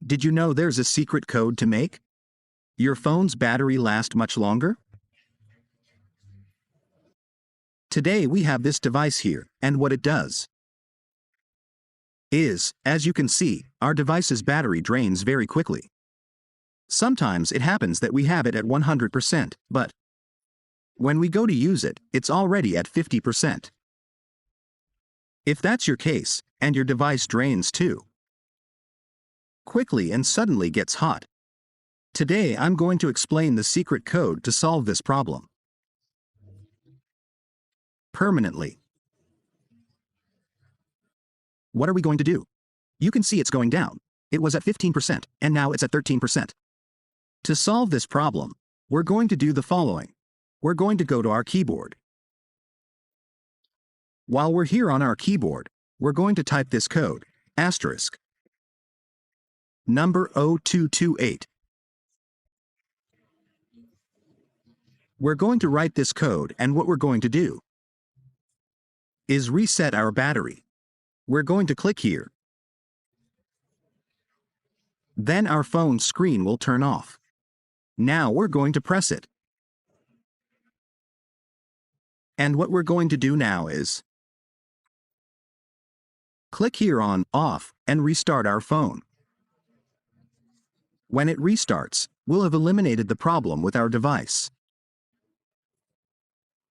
Did you know there's a secret code to make your phone's battery last much longer? Today we have this device here, and what it does is, as you can see, our device's battery drains very quickly. Sometimes it happens that we have it at 100%, but when we go to use it, it's already at 50%. If that's your case, and your device drains too quickly and suddenly gets hot, today I'm going to explain the secret code to solve this problem permanently. What are we going to do? You can see it's going down. It was at 15%, and now it's at 13%. To solve this problem, we're going to do the following. We're going to go to our keyboard. While we're here on our keyboard, we're going to type this code, asterisk, number 0228. We're going to write this code, and what we're going to do is reset our battery. We're going to click here. Then our phone screen will turn off. Now we're going to press it. And what we're going to do now is click here on Off and restart our phone. When it restarts, we'll have eliminated the problem with our device.